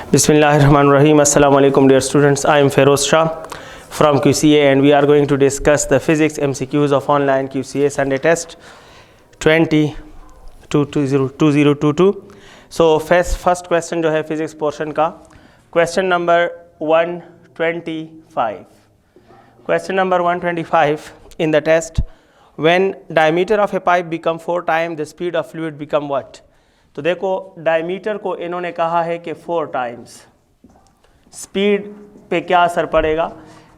Bismillahirrahmanirrahim. Assalamu alaikum dear students. I am Feroz Shah from QCA and we are going to discuss the physics MCQs of online QCA Sunday test 2022. So first question जो है physics portion का question number 125. Question number 125 in the test, when diameter of a pipe become 4 times the speed of fluid become what? तो देखो diameter को इन्होंने कहा है कि 4 टाइम्स, स्पीड पे क्या असर पड़ेगा?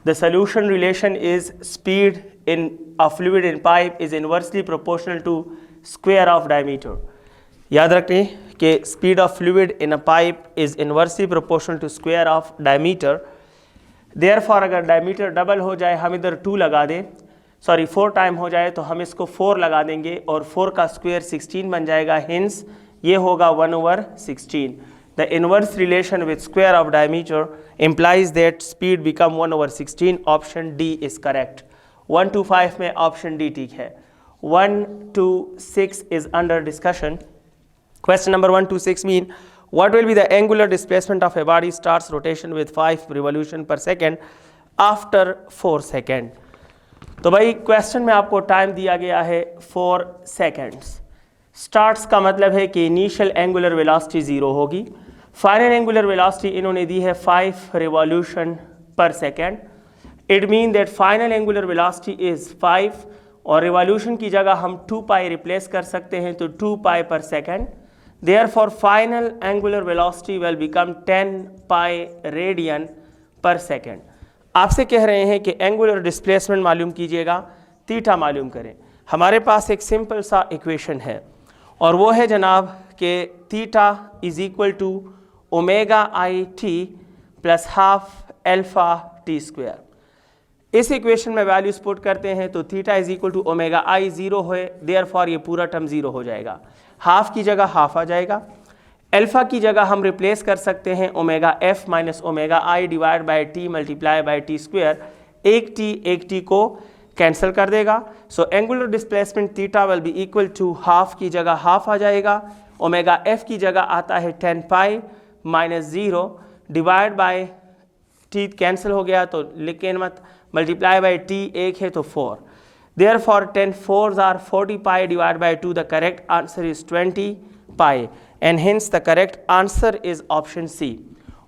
The solution relation is speed in a fluid in pipe is inversely proportional to square of diameter. याद रखें कि speed of fluid in a pipe is inversely proportional to square of diameter. Therefore अगर diameter double हो जाए, हम इधर 2 लगा दें, 4 टाइम हो जाए तो हम इसको 4 लगा देंगे और 4 का स्क्वायर 16 बन जाएगा। हिंस ये होगा 1/16। The inverse relation with square of diameter implies that speed become 1/16। Option D is correct. 1 to 5 में ऑप्शन डी ठीक है। 1 to 6 is under discussion. Question number 1 to 6 mean what will be the angular displacement of a body starts rotation with 5 revolution per second after 4 second। तो भाई question में आपको time दिया गया है 4 सेकेंड्स। स्टार्ट्स का मतलब है कि इनिशियल एंगुलर वेलोसिटी 0 होगी। फाइनल एंगुलर वेलोसिटी इन्होंने दी है 5 revolution per second. It mean that final angular velocity is 5 और रिवॉल्यूशन की जगह हम 2 पाई रिप्लेस कर सकते हैं, तो 2 पाई पर second. Therefore final angular velocity will become 10 pi radian per second. आपसे कह रहे हैं कि एंगुलर डिस्प्लेसमेंट मालूम कीजिएगा, थीटा मालूम करें। हमारे पास एक सिंपल सा इक्वेशन है और वो है जनाब कि theta is equal to omega I T plus half alpha T square. इस इक्वेशन में वैल्यूज पुट करते हैं तो theta is equal to omega I 0 है, देयरफॉर ये पूरा टर्म 0 हो जाएगा। हाफ की जगह हाफ आ जाएगा। एल्फा की जगह हम रिप्लेस कर सकते हैं omega F minus omega I divide by T multiply by T square. एक टी को कैंसिल कर देगा। So angular displacement theta will be equal to half की जगह हाफ आ जाएगा, ओमेगा एफ की जगह आता है 10 pi minus 0 divide by T cancel हो गया तो लिखें मत, मल्टीप्लाई बाय टी एक है तो 4। Therefore 10 4s are 40 pi divide by 2। The correct answer is 20 pi and hence the correct answer is option C.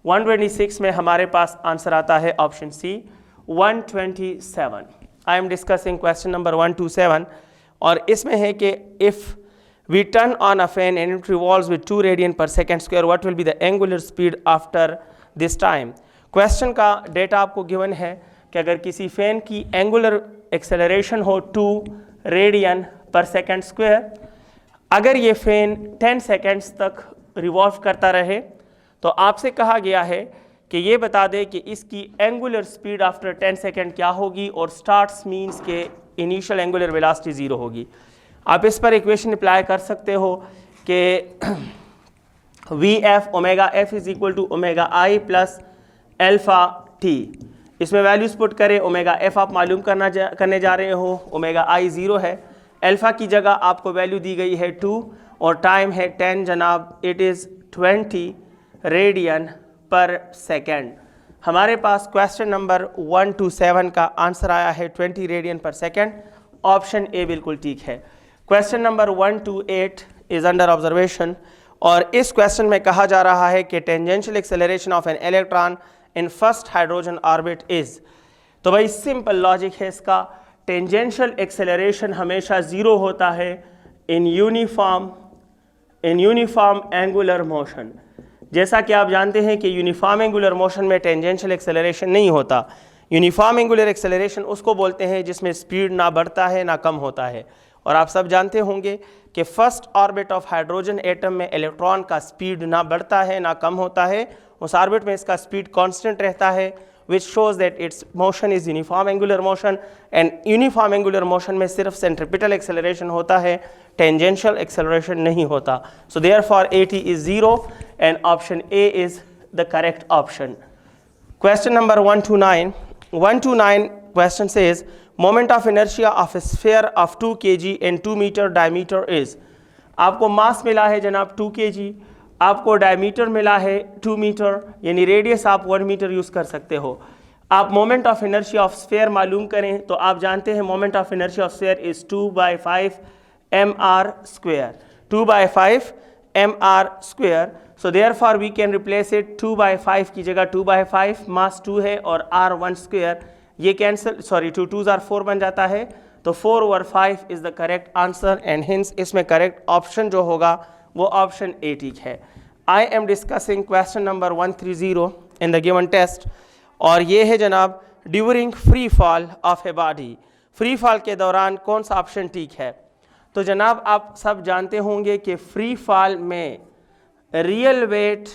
126 में हमारे पास आंसर आता है option C. 127 I am discussing question number 127 और इसमें है कि if we turn on a fan and it revolves with 2 radian per second square, what will be the angular speed after this time. Question का data आपको given है कि अगर किसी फैन की एंगुलर एक्सेलरेशन हो 2 रेडियन पर सेकेंड स्क्वायर, अगर ये फैन 10 सेकेंड्स तक रिवॉल्व करता रहे तो आपसे कहा गया है कि ये बता दे कि इसकी एंगुलर स्पीड आफ्टर 10 सेकेंड क्या होगी और स्टार्ट्स मीन्स के इनिशियल एंगुलर वेलोसिटी 0 होगी। आप इस पर इक्वेशन अप्लाई कर सकते हो कि V F omega F is equal to omega I plus alpha T. इसमें वैल्यूज पुट करें। ओमेगा एफ आप मालूम करने जा रहे हो, ओमेगा आई 0 है। एल्फा की जगह आपको वैल्यू दी गई है 2 और टाइम है 10 जनाब, it is 20 radian per second. हमारे पास क्वेश्चन नंबर 1 to 7 का आंसर आया है 20 radian per second. Option A बिल्कुल ठीक है। Question number 1 to 8 is under observation और इस क्वेश्चन में कहा जा रहा है कि tangential acceleration of an electron in first hydrogen orbit is. तो भाई सिंपल लॉजिक है इसका, टेंजेंशियल एक्सेलरेशन हमेशा 0 होता है इन यूनिफॉर्म एंगुलर मोशन। जैसा कि आप जानते हैं कि यूनिफॉर्म एंगुलर मोशन में टेंजेंशियल एक्सेलरेशन नहीं होता। यूनिफॉर्म एंगुलर एक्सेलरेशन उसको बोलते हैं जिसमें स्पीड ना बढ़ता है ना कम होता है। और आप सब जानते होंगे कि first orbit of hydrogen atom में इलेक्ट्रॉन का स्पीड ना बढ़ता है ना कम होता है, उस ऑर्बिट में इसका स्पीड कांस्टेंट रहता है, which shows that its motion is uniform angular motion and uniform angular motion में सिर्फ centripetal acceleration होता है, tangential acceleration नहीं होता। So therefore AT is 0 and option A is the correct option. Question number 129. 129 question says moment of inertia of a sphere of 2 kg and 2 meter diameter is। आपको मास मिला है जनाब 2 kg आपको diameter मिला है 2 metre, यानी रेडियस आप 1 metre use कर सकते हो। आप moment of inertia of sphere मालूम करें तो आप जानते हैं moment of inertia of sphere is 2/5 mr square, 2/5 mr square. So therefore we can replace it 2/5 की जगह 2/5, मास 2 है और r 1 स्क्वायर, ये कैंसिल, सॉरी 2 2s are 4 बन जाता है, तो 4/5 is the correct answer and hence इसमें करेक्ट ऑप्शन जो होगा वो ऑप्शन ए ठीक है। I am discussing question number 130 in the given test, और ये है जनाब during free fall of a body, free fall के दौरान कौन सा ऑप्शन ठीक है। तो जनाब आप सब जानते होंगे कि फ्री फॉल में रियल वेट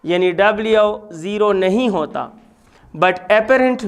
यानी W 0 नहीं होता, बट एपरेंट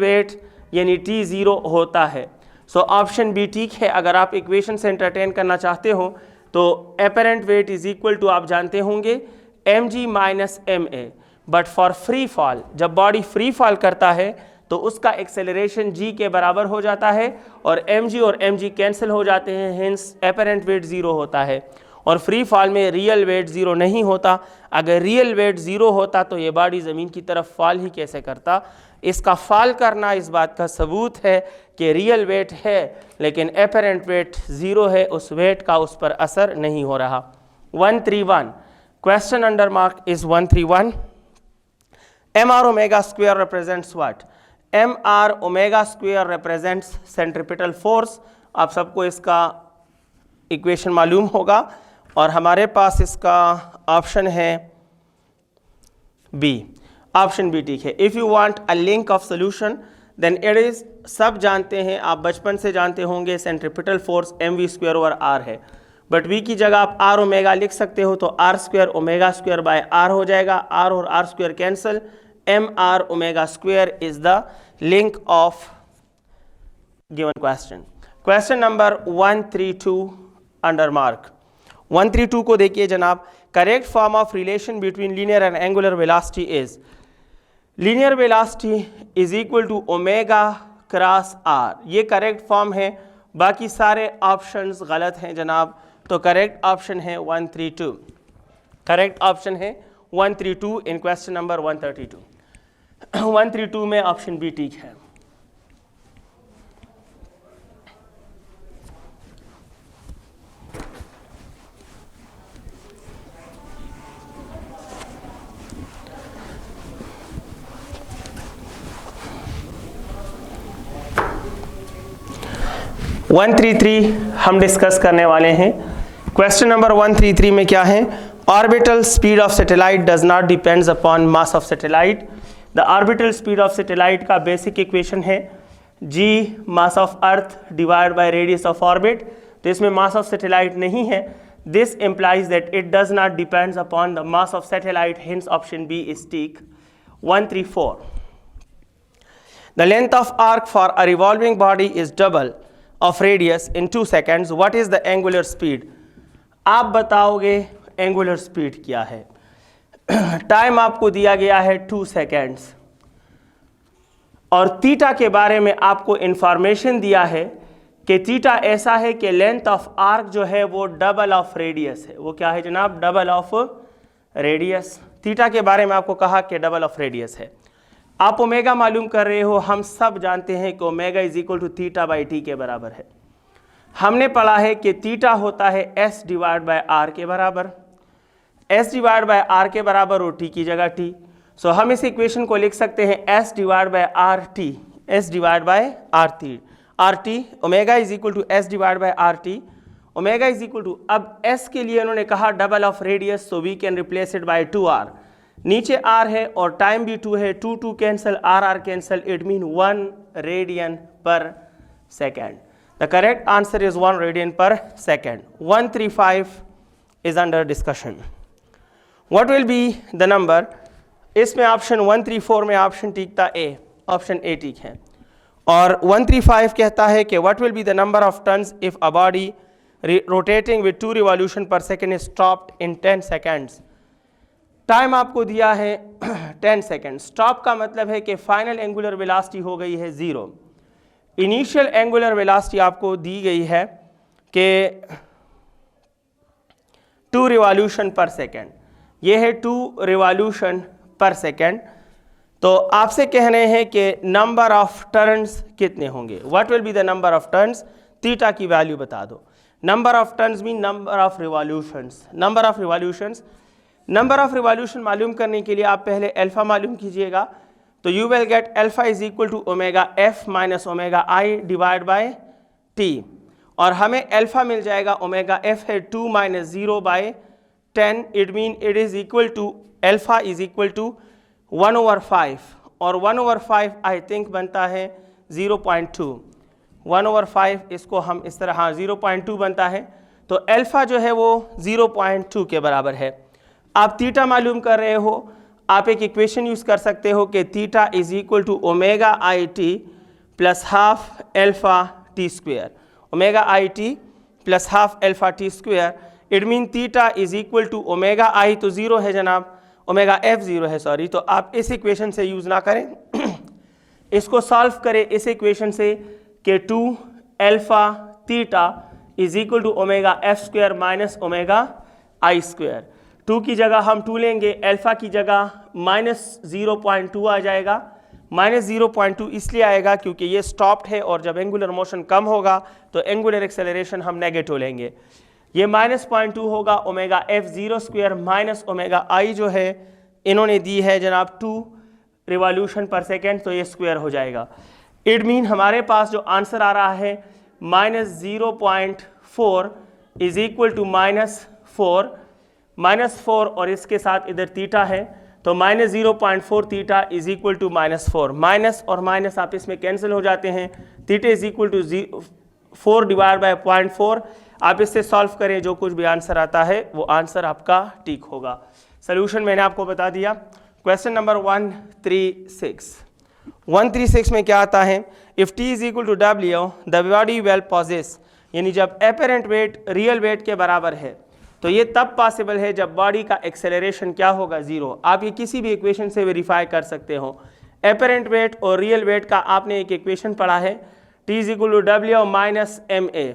वेट यानी T 0 होता है। सो ऑप्शन बी ठीक है। अगर आप इक्वेशन से एंटरटेन करना चाहते हो तो apparent weight is equal to आप जानते होंगे mg minus ma, but for free fall जब बॉडी फ्री फॉल करता है तो उसका एक्सेलरेशन g के बराबर हो जाता है और mg कैंसिल हो जाते हैं, हेंस एपरेंट वेट 0 होता है। और फ्री फॉल में रियल वेट 0 नहीं होता। अगर रियल वेट 0 होता तो ये बॉडी ज़मीन की तरफ फॉल ही कैसे करता। इसका फॉल करना इस बात का सबूत है कि रियल वेट है लेकिन एपरेंट वेट 0 है, उस वेट का उस पर असर नहीं हो रहा। 131 question under mark is 131। mr omega square represents what? mr omega square represents centripetal force। आप सबको इसका इक्वेशन मालूम होगा और हमारे पास इसका ऑप्शन है बी, ऑप्शन बी ठीक है। If you want a link of solution then it is, सब जानते हैं, आप बचपन से जानते होंगे centripetal force mv square over r है, बट v की जगह आप r ओमेगा लिख सकते हो तो r square omega square by r हो जाएगा, r और r square cancel, mr omega square is the link of given question. Question number 132 under mark 132 को देखिए जनाब। Correct form of relation between linear and angular velocity is, linear velocity is equal to omega cross r, ये correct form है, बाकी सारे options गलत हैं जनाब। तो करेक्ट ऑप्शन है 132, करेक्ट ऑप्शन है 132 इन क्वेश्चन नंबर 132। 132 में ऑप्शन बी ठीक है। वन 133 हम डिस्कस करने वाले हैं। क्वेश्चन नंबर 133 में क्या है? Orbital speed of satellite does not depends upon mass of satellite. The orbital speed of satellite का बेसिक इक्वेशन है g mass of earth divide by radius of orbit. तो इसमें मास ऑफ सैटेलाइट नहीं है, this implies that it does not depends upon the mass of satellite, hence option B is tick। 134 the length of arc for a revolving body is double of radius in 2 seconds, what is the angular speed? आप बताओगे angular speed क्या है। Time आपको दिया गया है 2 seconds और theta के बारे में आपको इंफॉर्मेशन दिया है कि थीटा ऐसा है कि लेंथ ऑफ आर्क जो है वो डबल ऑफ रेडियस है। वो क्या है जनाब? Double of radius. थीटा के बारे में आपको कहा कि डबल ऑफ रेडियस है। आप ओमेगा मालूम कर रहे हो, हम सब जानते हैं कि omega is equal to theta by T के बराबर है। हमने पढ़ा है कि थीटा होता है एस डिवाइड बाय आर के बराबर, एस डिवाइड बाय आर के बराबर और टी की जगह टी। सो हम इस इक्वेशन को लिख सकते हैं S divide by R T, S divide by R T, omega is equal to S divide by R T, omega is equal to, अब एस के लिए उन्होंने कहा double of radius, so we can replace it by 2r। नीचे r है और time भी 2 है, 2 2 cancel, r cancel, it mean 1 radian per second. The correct answer is 1 radian per second. 135 is under discussion. What will be the number? इसमें option 134 में option ठीक था ए, option A ठीक है। और 135 कहता है कि what will be the number of turns if a body rotating with 2 revolution per second is stopped in 10 seconds. Time आपको दिया है 10 सेकेंड। स्टॉप का मतलब है कि फाइनल एंगुलर वेलोसिटी हो गई है 0। इनिशियल एंगुलर वेलोसिटी आपको दी गई है कि 2 रिवॉल्यूशन पर सेकेंड, ये है 2 रिवॉल्यूशन पर सेकेंड। तो आपसे कह रहे हैं कि नंबर ऑफ टर्न्स कितने होंगे, what will be the number of turns, theta की वैल्यू बता दो। Number of turns mean number of revolutions, number of revolutions. Number of revolution मालूम करने के लिए आप पहले अल्फा मालूम कीजिएगा, तो you will get alpha is equal to omega F minus omega I divide by T, और हमें अल्फा मिल जाएगा ओमेगा एफ है 2 minus 0 by 10, it mean it is equal to alpha is equal to 1/5, और 1/5 I think बनता है 0.2, 1/5 इसको हम इस तरह, हाँ 0.2 बनता है। तो अल्फा जो है वो 0.2 के बराबर है। आप थीटा मालूम कर रहे हो, आप एक इक्वेशन यूज़ कर सकते हो कि theta is equal to omega I T plus half alpha T square, omega I T plus half alpha T square, it mean theta is equal to omega I तो 0 है जनाब, ओमेगा एफ 0 है sorry, तो आप इस equation से use ना करें इसको सॉल्व करें इस इक्वेशन से कि 2 alpha theta is equal to omega F square minus omega I square. 2 की जगह हम 2 लेंगे, अल्फा की जगह माइनस 0.2 आ जाएगा। माइनस 0.2 इसलिए आएगा क्योंकि ये स्टॉप्ड है, और जब एंगुलर मोशन कम होगा तो एंगुलर एक्सेलरेशन हम नेगेटिव लेंगे। ये माइनस 0.2 होगा, omega F 0 square minus omega आई जो है इन्होंने दी है जनाब 2 रिवॉल्यूशन पर सेकेंड, तो ये स्क्वायर हो जाएगा। इट मीन हमारे पास जो आंसर आ रहा है माइनस 0.4 इज इक्वल टू -4 और इसके साथ इधर थीटा है, तो minus 0.4 theta is equal to -4, minus और माइनस आप इसमें कैंसिल हो जाते हैं, theta is equal to 4 divide by 0.4। आप इससे सॉल्व करें, जो कुछ भी आंसर आता है वो आंसर आपका ठीक होगा। सोल्यूशन मैंने आपको बता दिया। क्वेश्चन नंबर 136 में क्या आता है, if T is equal to W the body will pauses, यानी जब एपरेंट वेट रियल वेट के बराबर है तो ये तब पॉसिबल है जब बॉडी का एक्सेलरेशन क्या होगा, 0। आप ये किसी भी इक्वेशन से वेरीफाई कर सकते हो। एपरेंट वेट और रियल वेट का आपने एक इक्वेशन पढ़ा है, T is equal to W minus M A.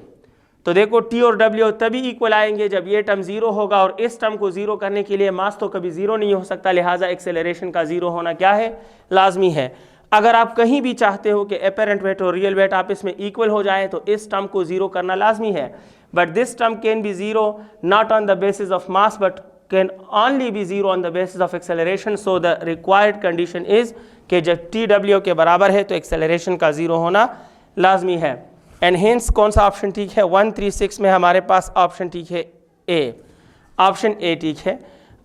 तो देखो टी और डब्ल्यू तभी इक्वल आएंगे जब ये टर्म 0 होगा, और इस टर्म को 0 करने के लिए मास तो कभी 0 नहीं हो सकता, लिहाजा एक्सेलरेशन का 0 होना क्या है, लाजमी है। अगर आप कहीं भी चाहते हो कि एपरेंट वेट और रियल वेट आप इसमें इक्वल हो जाए तो इस टर्म को 0 करना लाजमी है, but this term can be 0 not on the basis of mass but can only be 0 on the basis of acceleration. So the required condition is कि जब टी डब्ल्यू के बराबर है तो एक्सेलरेशन का 0 होना लाजमी है। एंड हेंस कौन सा ऑप्शन ठीक है, 136 में हमारे पास ऑप्शन ठीक है ए, ऑप्शन ए ठीक है।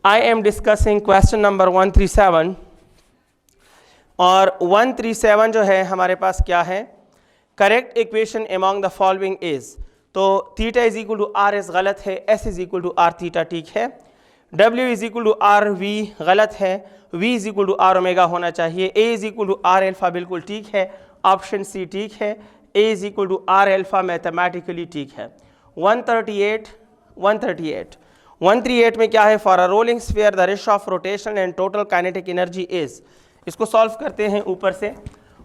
I am discussing question number 137, और 137 जो है हमारे पास क्या है, correct equation among the following is, तो theta is equal to R S गलत है, S is equal to R theta ठीक है, W is equal to R V गलत है, V is equal to R omega होना चाहिए, A is equal to R alpha बिल्कुल ठीक है, ऑप्शन सी ठीक है, ए is equal to R alpha mathematically ठीक है। 138 में क्या है, for a rolling sphere the ratio of rotation and total kinetic energy is, इसको सॉल्व करते हैं ऊपर से।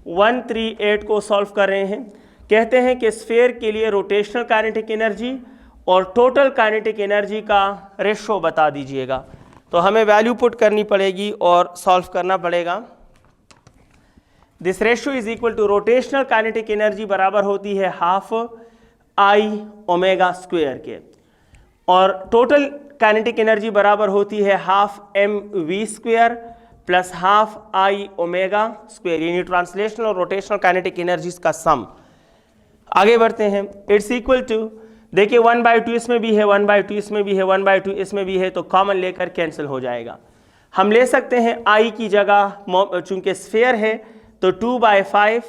138 को सॉल्व कर रहे हैं, कहते हैं कि स्फीयर के लिए रोटेशनल काइनेटिक एनर्जी और टोटल काइनेटिक एनर्जी का रेशो बता दीजिएगा। तो हमें वैल्यू पुट करनी पड़ेगी और सॉल्व करना पड़ेगा। This ratio is equal to rotational kinetic energy बराबर होती है हाफ आई ओमेगा स्क्वायर के, और टोटल काइनेटिक एनर्जी बराबर होती है half M V square plus half I omega square, यानी ट्रांसलेशनल और रोटेशनल काइनेटिक एनर्जीज का सम। आगे बढ़ते हैं, इट्स इक्वल टू, देखिए 1/2 इसमें भी है, 1/2 इसमें भी है, 1/2 इसमें भी है, तो कॉमन लेकर कैंसिल हो जाएगा। हम ले सकते हैं आई की जगह, चूंकि स्फीयर है तो 2/5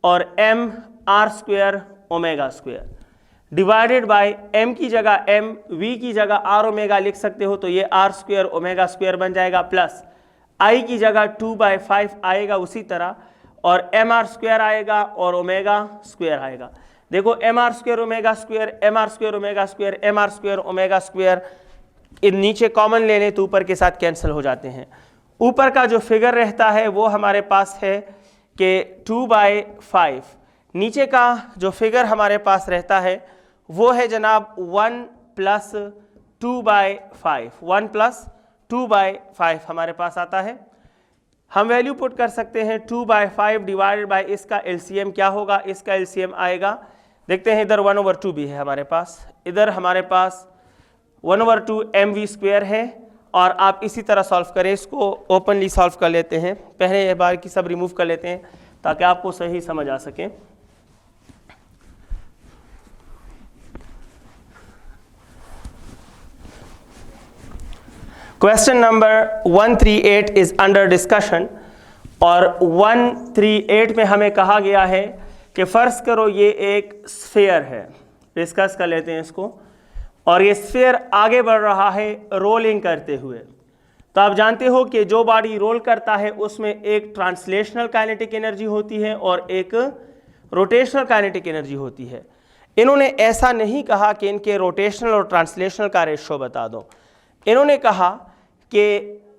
और m r square omega square divided by m की जगह m, v की जगह r ओमेगा लिख सकते हो, तो ये r स्क्वायर ओमेगा स्क्वायर बन जाएगा, प्लस i की जगह 2/5 आएगा उसी तरह, और एम आर स्क्वायर आएगा और ओमेगा स्क्वायर आएगा। देखो M R square omega square, M R square omega square, M R square omega square, in नीचे कॉमन ले लें तो ऊपर के साथ कैंसिल हो जाते हैं। ऊपर का जो फिगर रहता है वो हमारे पास है कि 2/5, नीचे का जो फिगर हमारे पास रहता है वो है जनाब 1 + 2/5, 1 + 2/5 हमारे पास आता है। हम वैल्यू पुट कर सकते हैं 2/5 डिवाइडेड बाय इसका एलसीएम क्या होगा, इसका एलसीएम आएगा, देखते हैं इधर 1/2 भी है हमारे पास, इधर हमारे पास 1/2 mv² है। और आप इसी तरह सॉल्व करें, इसको ओपनली सॉल्व कर लेते हैं, पहले ये बार की सब रिमूव कर लेते हैं ताकि आपको सही समझ आ सके। Question number 138 is under discussion और 138 में हमें कहा गया है कि फर्ज करो ये एक स्फीयर है, डिस्कस कर लेते हैं इसको, और ये स्फीयर आगे बढ़ रहा है रोलिंग करते हुए। तो आप जानते हो कि जो बॉडी रोल करता है उसमें एक ट्रांसलेशनल काइनेटिक एनर्जी होती है और एक रोटेशनल काइनेटिक एनर्जी होती है। इन्होंने ऐसा नहीं कहा कि इनके रोटेशनल और ट्रांसलेशनल का रेशो बता दो, इन्होंने कहा कि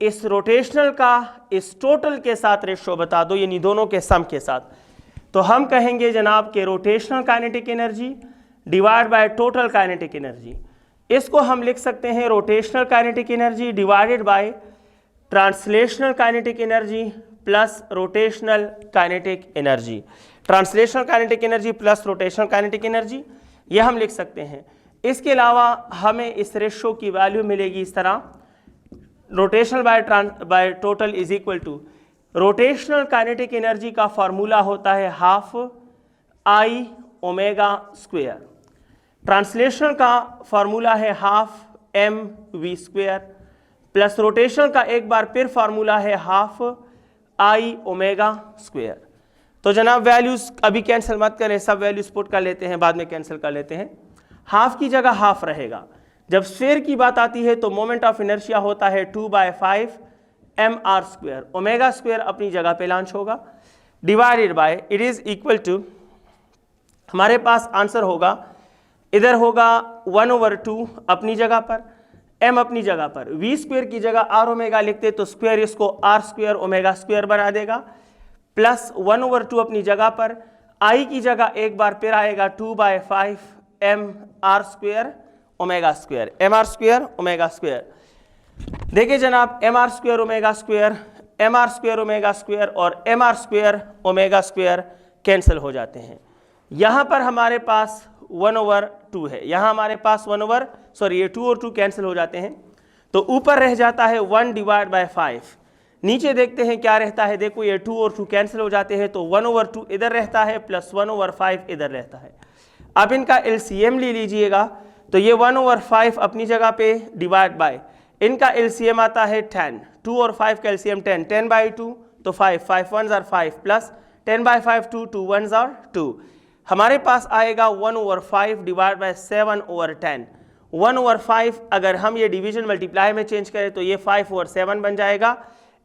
इस रोटेशनल का इस टोटल के साथ रेशो बता दो, यानी दोनों के सम के साथ। तो हम कहेंगे जनाब कि rotational kinetic energy divide by total kinetic energy, इसको हम लिख सकते हैं rotational kinetic energy divided by translational kinetic energy plus rotational kinetic energy. Translational kinetic energy plus rotational kinetic energy, यह हम लिख सकते हैं। इसके अलावा हमें इस रेशो की वैल्यू मिलेगी इस तरह, rotational by total is equal to, rotational kinetic energy का फॉर्मूला होता है हाफ I ω², ट्रांसलेशनल का फॉर्मूला है हाफ mv² प्लस रोटेशनल का एक बार फिर फॉर्मूला है हाफ I ω²। तो जनाब वैल्यूज अभी कैंसिल मत करें, सब वैल्यूज पुट कर लेते हैं, बाद में कैंसिल कर लेते हैं। हाफ की जगह हाफ रहेगा। जब स्फीयर की बात आती है तो मोमेंट ऑफ इनर्शिया होता है 2/5 mr², ω² अपनी जगह पे लॉन्च होगा, divided by it is equal to, हमारे पास आंसर होगा, इधर होगा 1/2 अपनी जगह पर, m अपनी जगह पर, v² की जगह r ω लिखते तो स्क्वायर इसको r² ω² बना देगा, प्लस 1/2 अपनी जगह पर, I की जगह एक बार फिर आएगा 2/5 mr² ω², mr² ω²। देखिए जनाब mr² ω², mr² ω² और mr² ω² कैंसिल हो जाते हैं। यहाँ पर हमारे पास 1/2 है, यहाँ हमारे पास ये 2 और 2 कैंसिल हो जाते हैं, तो ऊपर रह जाता है 1/5। नीचे देखते हैं क्या रहता है, देखो ये 2 और 2 कैंसिल हो जाते हैं, तो 1/2 इधर रहता है प्लस 1/5 इधर रहता है। अब इनका एलसीएम ले लीजिएगा, तो ये 1/5 अपनी जगह पे डिवाइड बाय, इनका एलसीएम आता है 10, 2 और 5 का एलसीएम 10, 10/2 तो 5, 5 1s are 5 plus 10/5 2, 2 1s are 2, हमारे पास आएगा 1/5 डिवाइड बाय 7/10। 1/5 अगर हम ये डिवीजन मल्टीप्लाई में चेंज करें तो ये 5/7 बन जाएगा,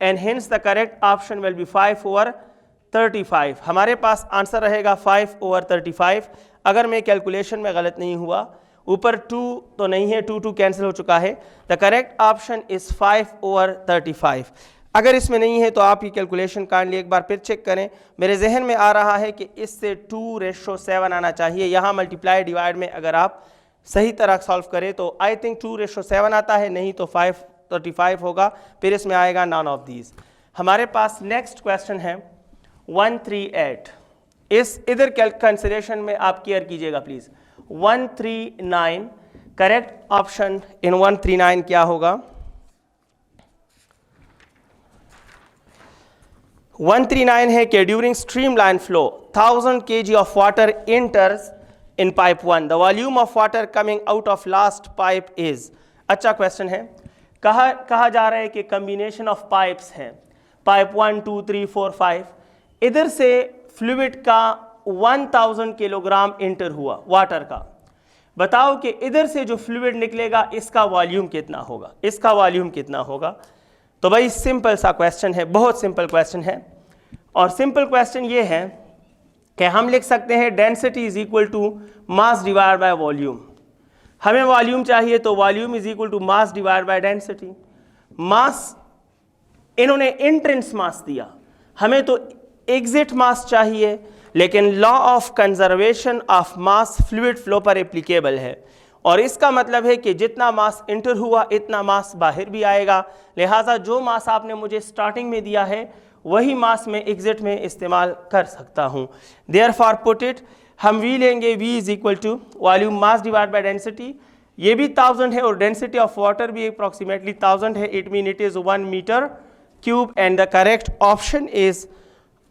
and hence the correct option will B 5/35। हमारे पास आंसर रहेगा 5/35, अगर मैं कैलकुलेशन में गलत नहीं हुआ। ऊपर 2 तो नहीं है, 2 कैंसिल हो चुका है। The correct option is 5/35। अगर इसमें नहीं है तो आप ये कैलकुलेशन काइंडली एक बार फिर चेक करें। मेरे जहन में आ रहा है कि इससे 2:7 आना चाहिए, यहाँ मल्टीप्लाई डिवाइड में अगर आप सही तरह सॉल्व करें तो आई थिंक 2:7 आता है, नहीं तो 5/35 होगा, फिर इसमें आएगा नॉन ऑफ दीज। हमारे पास नेक्स्ट क्वेश्चन है 138। इस इधर कैंसिलेशन में आप केयर कीजिएगा प्लीज। 139, करेक्ट ऑप्शन इन 139 क्या होगा? 139 है कि during streamline flow 1000 kg of water enters in pipe 1, the volume of water coming out of last pipe is। अच्छा क्वेश्चन है, कहा जा रहा है कि कम्बिनेशन ऑफ पाइप्स हैं, पाइप 1 2 3 4 5, इधर से फ्लूइड का 1000 किलोग्राम इंटर हुआ वाटर का। बताओ कि इधर से जो फ्लूइड निकलेगा इसका वॉल्यूम कितना होगा, इसका वॉल्यूम कितना होगा? तो भाई सिंपल सा क्वेश्चन है, बहुत सिंपल क्वेश्चन है, और सिंपल क्वेश्चन ये है कि हम लिख सकते हैं density is equal to mass divide by volume. हमें वॉल्यूम चाहिए तो volume is equal to mass divide by density. Mass इन्होंने इंट्रेंस मास दिया, हमें तो एग्जिट मास चाहिए, लेकिन law of conservation of mass fluid flow पर एप्लीकेबल है। और इसका मतलब है कि जितना मास इंटर हुआ इतना मास बाहर भी आएगा, लिहाजा जो मास आपने मुझे स्टार्टिंग में दिया है वही मास मैं एग्जिट में इस्तेमाल कर सकता हूँ। देयरफॉर पुट इट, हम V लेंगे, V is equal to volume mass divide by density, ये भी 1000 है और डेंसिटी ऑफ वाटर भी अप्रॉक्सीमेटली 1000 है, it mean it is 1 metre cube and the correct option is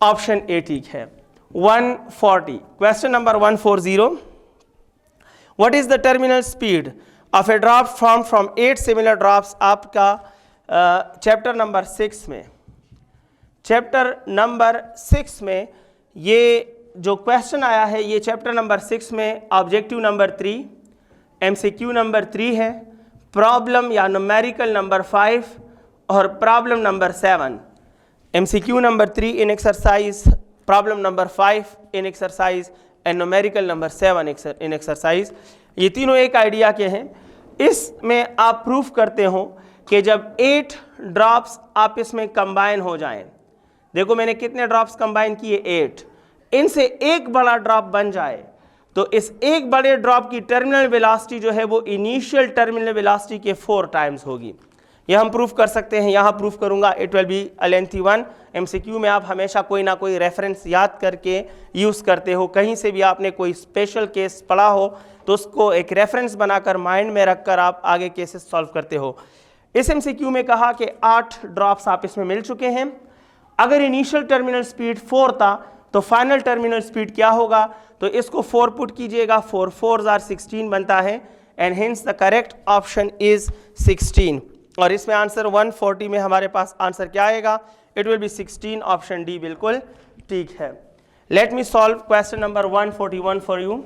option A ठीक है 140। Question number 140, what is the terminal speed of a drop form from 8 similar drops. आपका chapter number 6 में, chapter number 6 में ये जो question आया है ये चैप्टर नंबर 6 में ऑब्जेक्टिव नंबर 3, MCQ नंबर 3 है, प्रॉब्लम या न्यूमेरिकल नंबर 5 और problem number 7। MCQ number 3 in exercise, problem number 5 in exercise and numerical number 7 in exercise, ये तीनों एक आइडिया के हैं। इसमें आप प्रूफ करते हो कि जब 8 ड्रॉप्स आपस में कंबाइन हो जाएं, देखो मैंने कितने ड्रॉप्स कंबाइन किए 8, इनसे एक बड़ा ड्रॉप बन जाए तो इस एक बड़े ड्रॉप की टर्मिनल वेलोसिटी जो है वो इनिशियल टर्मिनल वेलोसिटी के 4 टाइम्स होगी। यह हम प्रूफ कर सकते हैं, यहाँ प्रूफ करूँगा, it will be a lengthy one. MCQ में आप हमेशा कोई ना कोई रेफरेंस याद करके यूज़ करते हो, कहीं से भी आपने कोई स्पेशल केस पढ़ा हो तो उसको एक रेफरेंस बनाकर माइंड में रखकर आप आगे केसेस सॉल्व करते हो। इस MCQ में कहा कि 8 ड्रॉप्स आपस में मिल चुके हैं, अगर इनिशियल टर्मिनल स्पीड 4 था तो फाइनल टर्मिनल स्पीड क्या होगा, तो इसको 4 पुट कीजिएगा, 4 4s are 16 बनता है and hence the correct option is 16। और इसमें आंसर 140 में हमारे पास आंसर क्या आएगा, it will be 16, option D बिल्कुल ठीक है। Let me solve question number 141 for you.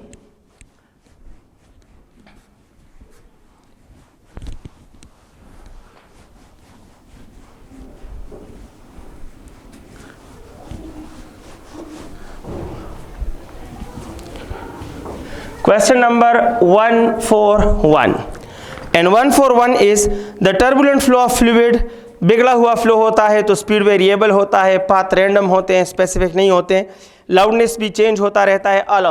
Question number 141 and 141 is the turbulent flow of fluid, बिगड़ा हुआ फ्लो होता है तो स्पीड वेरिएबल होता है, पाथ रैंडम होते हैं, स्पेसिफिक नहीं होते, लाउडनेस भी चेंज होता रहता है। ऑल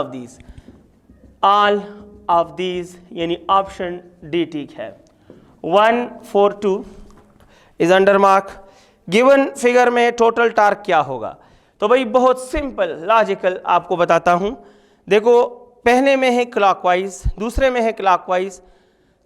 ऑफ दीज यानी ऑप्शन डी ठीक है। 142 is under mark. Given figure में टोटल टार्क क्या होगा, तो भाई बहुत सिंपल लॉजिकल आपको बताता हूं। देखो पहले में है क्लॉकवाइज, दूसरे में है क्लॉकवाइज,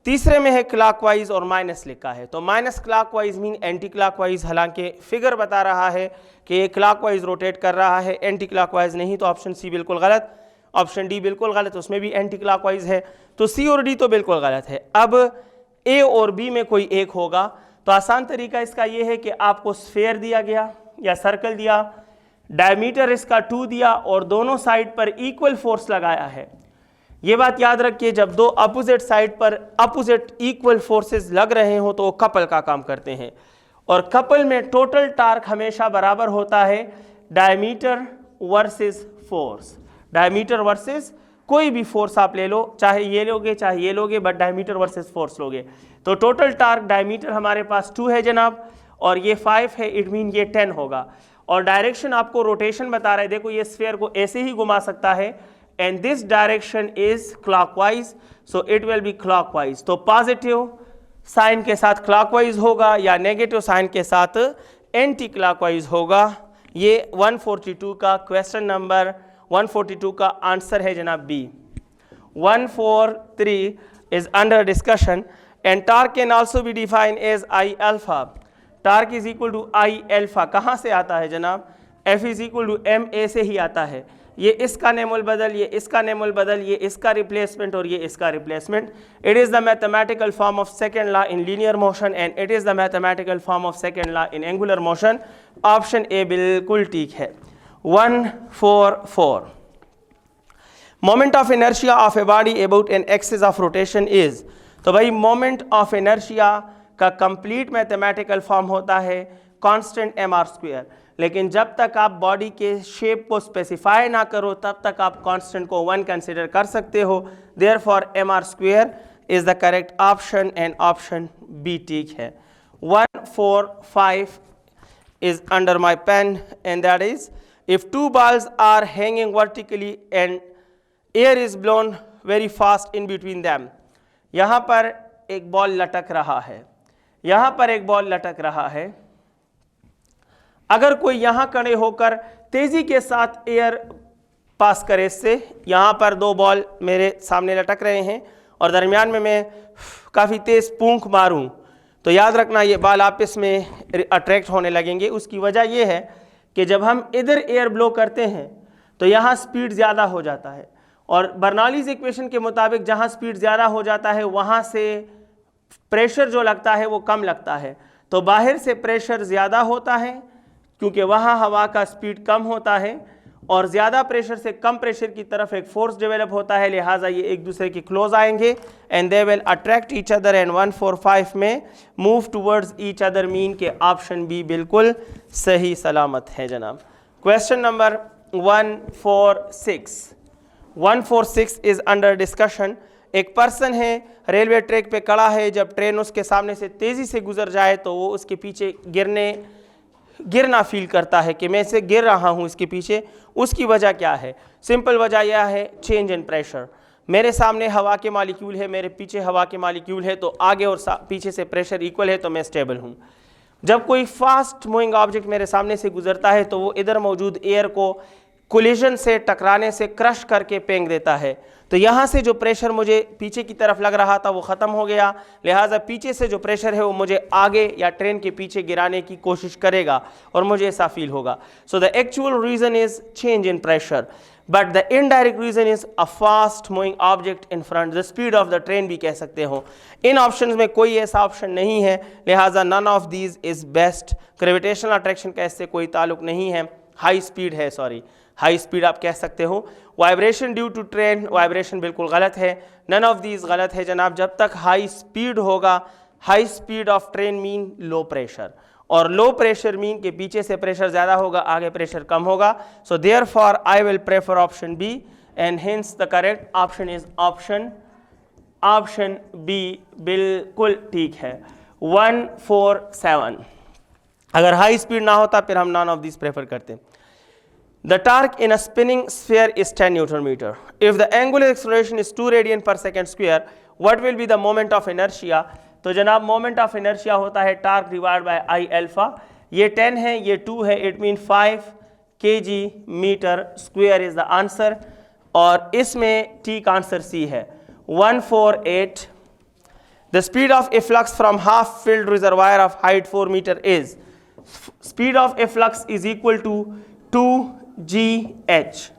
तीसरे में है क्लॉकवाइज और माइनस लिखा है, तो minus clockwise mean anti clockwise. हालांकि फिगर बता रहा है कि ये क्लॉकवाइज रोटेट कर रहा है, एंटी क्लॉकवाइज नहीं, तो ऑप्शन सी बिल्कुल गलत, ऑप्शन डी बिल्कुल गलत, उसमें भी एंटी क्लॉकवाइज है, तो सी और डी तो बिल्कुल गलत है। अब ए और बी में कोई एक होगा, तो आसान तरीका इसका ये है कि आपको स्फेयर दिया गया या सर्कल दिया, डायमीटर इसका 2 दिया और दोनों साइड पर इक्वल फोर्स लगाया है। ये बात याद रखिए, जब दो अपोजिट साइड पर अपोजिट इक्वल फोर्सेस लग रहे हो तो वो कपल का काम करते हैं, और कपल में टोटल टार्क हमेशा बराबर होता है diameter versus force. Diameter versus कोई भी फोर्स आप ले लो, चाहे ये लोगे चाहे ये लोगे, बट डायमीटर वर्सेस फोर्स लोगे, तो टोटल टार्क डायमीटर हमारे पास 2 है जनाब, और ये 5 है, इट मीन ये 10 होगा। और डायरेक्शन आपको रोटेशन बता रहा है, देखो ये स्फीयर को ऐसे ही घुमा सकता है, and this direction is clockwise, so it will be clockwise. तो पॉजिटिव साइन के साथ क्लॉकवाइज होगा या नेगेटिव साइन के साथ एंटी क्लॉकवाइज होगा। ये 142 का क्वेश्चन नंबर 142 का आंसर है जनाब बी। 143 is under discussion and torque can also be defined as I alpha. Torque is equal to I alpha कहाँ से आता है जनाब, F is equal to M A से ही आता है। ये इसका नेमुल बदल, ये इसका नेमुल बदल, ये इसका रिप्लेसमेंट और ये इसका replacement. It is the mathematical form of second law in linear motion and it is the mathematical form of second law in angular motion. Option A बिल्कुल ठीक है। 144 moment of inertia of a body about an axis of rotation is. तो भाई moment of inertia का complete mathematical form होता है constant mr², लेकिन जब तक आप बॉडी के शेप को स्पेसिफाई ना करो तब तक आप कांस्टेंट को 1 कंसीडर कर सकते हो। Therefore mr² is the correct option and option B ठीक है। 145 is under my pen and that is if 2 balls are hanging vertically and air is blown very fast in between them, यहाँ पर एक ball लटक रहा है, यहाँ पर एक बॉल लटक रहा है। अगर कोई यहाँ खड़े होकर तेजी के साथ एयर पास करे इससे, यहाँ पर दो बॉल मेरे सामने लटक रहे हैं और दरमियान में मैं काफ़ी तेज़ पूंछ मारूं, तो याद रखना ये बॉल आपस में अट्रैक्ट होने लगेंगे। उसकी वजह यह है कि जब हम इधर एयर ब्लो करते हैं तो यहाँ स्पीड ज़्यादा हो जाता है, और बर्नौलीज़ इक्वेशन के मुताबिक जहाँ स्पीड ज़्यादा हो जाता है वहाँ से प्रेशर जो लगता है वो कम लगता है। तो बाहर से प्रेशर ज़्यादा होता है क्योंकि वहाँ हवा का स्पीड कम होता है, और ज़्यादा प्रेशर से कम प्रेशर की तरफ एक फोर्स डेवलप होता है, लिहाजा ये एक दूसरे के क्लोज आएंगे and they will attract each other and 1 4 5 में move towards each other mean के ऑप्शन बी बिल्कुल सही सलामत है जनाब। Question number 146 is under discussion. एक पर्सन है रेलवे ट्रैक पे खड़ा है, जब ट्रेन उसके सामने से तेज़ी से गुजर जाए तो वो उसके पीछे गिरना फील करता है कि मैं इसे गिर रहा हूँ इसके पीछे। उसकी वजह क्या है? सिंपल वजह यह है चेंज इन प्रेशर। मेरे सामने हवा के मॉलिक्यूल है, मेरे पीछे हवा के मॉलिक्यूल है, तो आगे और पीछे से प्रेशर इक्वल है तो मैं स्टेबल हूँ। जब कोई फास्ट मूविंग ऑब्जेक्ट मेरे सामने से गुजरता है तो वो इधर मौजूद एयर को कोलिजन से टकराने से क्रश करके फेंक देता है, तो यहाँ से जो प्रेशर मुझे पीछे की तरफ लग रहा था वो ख़त्म हो गया, लिहाजा पीछे से जो प्रेशर है वो मुझे आगे या ट्रेन के पीछे गिराने की कोशिश करेगा और मुझे ऐसा फील होगा। So the actual reason is change in pressure, but the indirect reason is a fast moving object in front, the speed of the train भी कह सकते हो। इन ऑप्शंस में कोई ऐसा ऑप्शन नहीं है, लिहाजा none of these is best. Gravitational attraction का इससे कोई ताल्लुक नहीं है, हाई स्पीड है, सॉरी हाई स्पीड आप कह सकते हो। Vibration due to train, vibration बिल्कुल गलत है, नन ऑफ दीज गलत है जनाब। जब तक हाई स्पीड होगा, high speed of train mean low pressure, और लो प्रेशर मीन के पीछे से प्रेशर ज़्यादा होगा, आगे प्रेशर कम होगा। So therefore I will prefer option B and hence the correct option is option B बिल्कुल ठीक है। 147, अगर हाई स्पीड ना होता फिर हम नॉन ऑफ दिस प्रेफर करते। The torque in a spinning sphere is 10 Newton meter. If the angular acceleration is 2 radian per second square, what will be the moment of inertia? तो जनाब moment of inertia होता है torque divided by I alpha। ये 10 है, ये 2 है, it means 5 kg meter square is the answer, और इसमें ठीक आंसर C है 148। The speed of efflux from half filled reservoir of height 4 meter is, speed of efflux is equal to 2gh।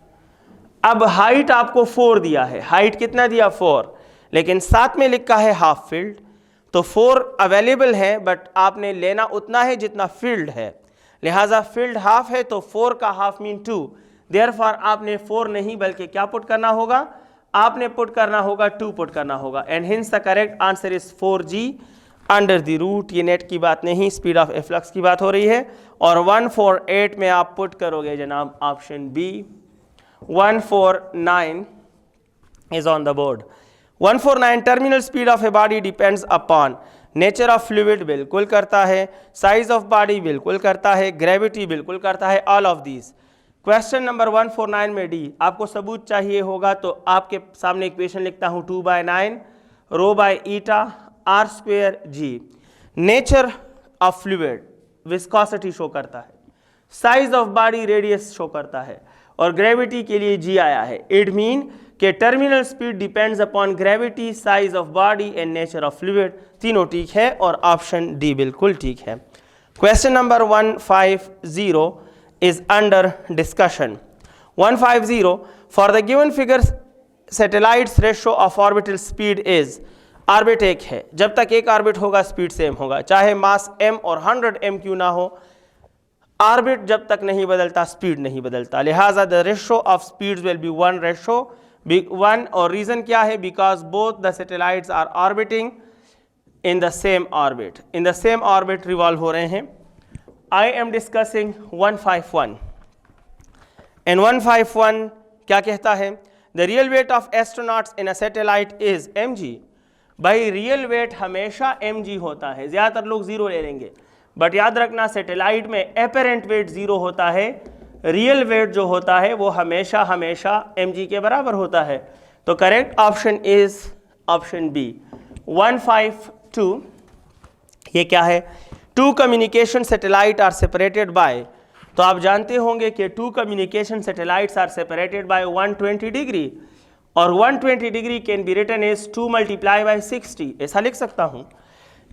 अब height आपको 4 दिया है, हाइट कितना दिया 4, लेकिन साथ में लिखा है हाफ फील्ड, तो 4 अवेलेबल है बट आपने लेना उतना है जितना फील्ड है, लिहाजा फील्ड हाफ है तो 4 का हाफ मीन 2। देयरफॉर आपने 4 नहीं बल्कि क्या पुट करना होगा, आपने पुट करना होगा 2 पुट करना होगा, and hence the correct answer is 4g under the root. ये नेट की बात नहीं, स्पीड ऑफ एफ्लक्स की बात हो रही है, और 148 में आप पुट करोगे जनाब option B. 149 is on the board. 149 terminal speed of a body depends upon nature of fluid, बिल्कुल करता है, साइज ऑफ बॉडी बिल्कुल करता है, ग्रेविटी बिल्कुल करता है, all of these. Question number 149 में डी, आपको सबूत चाहिए होगा तो आपके सामने इक्वेशन लिखता हूँ 2/9 rho by eta R square G. Nature of fluid viscosity show करता है, size of body radius show करता है, और ग्रेविटी के लिए जी आया है। इट मीन कि terminal speed depends upon gravity, size of body and nature of fluid, तीनों ठीक है और ऑप्शन डी बिल्कुल ठीक है। Question number 150 is under discussion. 150, for the given figure satellites ratio of orbital speed is, orbit एक है, जब तक एक ऑर्बिट होगा स्पीड सेम होगा, चाहे मास m और 100 m क्यों ना हो, ऑर्बिट जब तक नहीं बदलता स्पीड नहीं बदलता, लिहाजा the ratio of speeds will be 1:1। और रीजन क्या है, because both the satellites are orbiting in the same orbit, in the same orbit revolve हो रहे हैं। I am discussing 151 and 151 क्या कहता है, the real weight of astronauts in a satellite is mg। भाई रियल वेट हमेशा mg होता है, ज़्यादातर लोग ज़ीरो ले लेंगे, बट याद रखना सैटेलाइट में एपरेंट वेट ज़ीरो होता है, रियल वेट जो होता है वो हमेशा mg के बराबर होता है। तो correct option is option B. 152 ये क्या है? Two communication satellite are separated by, तो आप जानते होंगे कि two communication satellites are separated by 120 degree, और 120 degree can be written as 2 multiply by 60। ऐसा लिख सकता हूँ।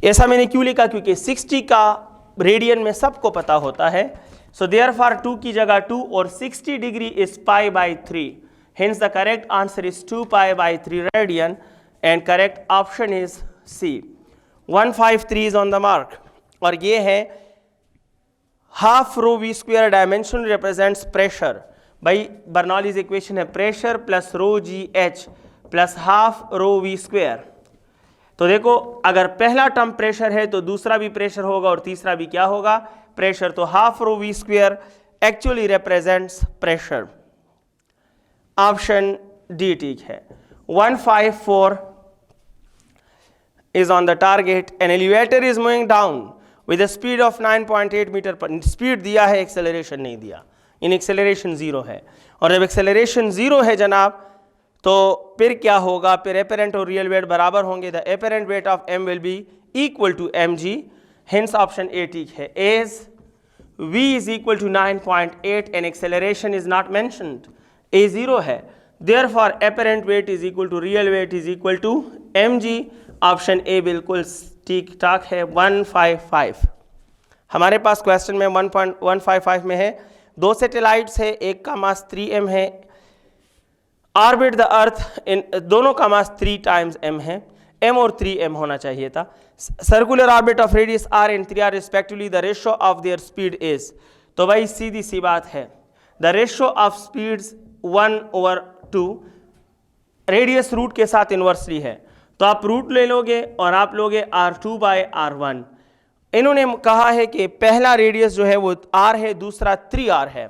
ऐसा मैंने क्यों लिखा? क्योंकि 60 का रेडियन में सबको पता होता है। सो देयरफॉर 2 की जगह 2 और 60 degree is pi by 3। Hence the correct answer is 2 pi by 3 radian and correct option is C. 153 is on the mark, और ये है half rho v square dimension represents pressure. भाई बर्नौलीज इक्वेशन है pressure plus rho जी h plus half rho v square. तो देखो अगर पहला term pressure है तो दूसरा भी प्रेशर होगा और तीसरा भी क्या होगा? प्रेशर। तो half rho v square actually represents pressure. Option D ठीक है। 154 is on the target. An elevator is moving down with a speed of 9.8 metre पर। स्पीड दिया है, एक्सेलरेशन नहीं दिया। इन एक्सेलरेशन 0 है, और जब एक्सेलरेशन 0 है जनाब तो फिर क्या होगा? फिर एपरेंट और रियल वेट बराबर होंगे। The apparent weight of m will be equal to mg। Hence option A ठीक है। As v is equal to 9.8 and acceleration is not mentioned, a 0 है, therefore apparent weight is equal to real weight is equal to mg। Option A बिल्कुल ठीक ठाक है। 155 हमारे पास question में 1.155 में है, दो सैटेलाइट्स है, एक का मास 3m है, ऑर्बिट द अर्थ, इन दोनों का मास 3 टाइम्स m है, m और 3m होना चाहिए था। Circular orbit of radius r and 3r respectively, the ratio of their speed is. तो भाई सीधी सी बात है, the ratio of speeds 1/2, radius root के साथ इन्वर्सली है, तो आप रूट ले लोगे और आप लोगे r2 बाय r1। इन्होंने कहा है कि पहला रेडियस जो है वो r है, दूसरा 3r है,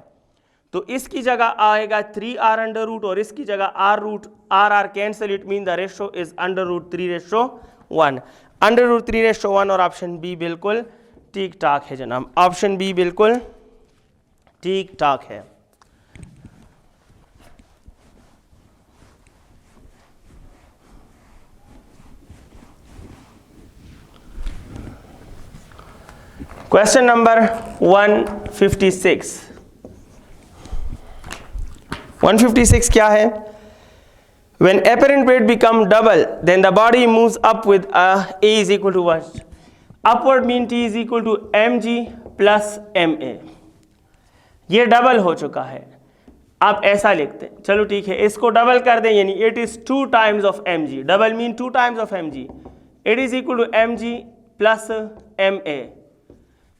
तो इसकी जगह आएगा 3r अंडर रूट और इसकी जगह r root r cancel, it mean the ratio is under root 3:1, under root 3:1, और ऑप्शन बी बिल्कुल ठीक ठाक है जनाब। ऑप्शन बी बिल्कुल ठीक ठाक है। Question number 156। 156 क्या है? When apparent weight become double, then the body moves up with a is equal to what? Upward mean t is equal to mg plus ma। ये डबल हो चुका है, आप ऐसा लिखते हैं। चलो ठीक है, इसको डबल कर दें, यानी it is 2 times of mg। Double mean 2 times of mg, it is equal to mg plus ma।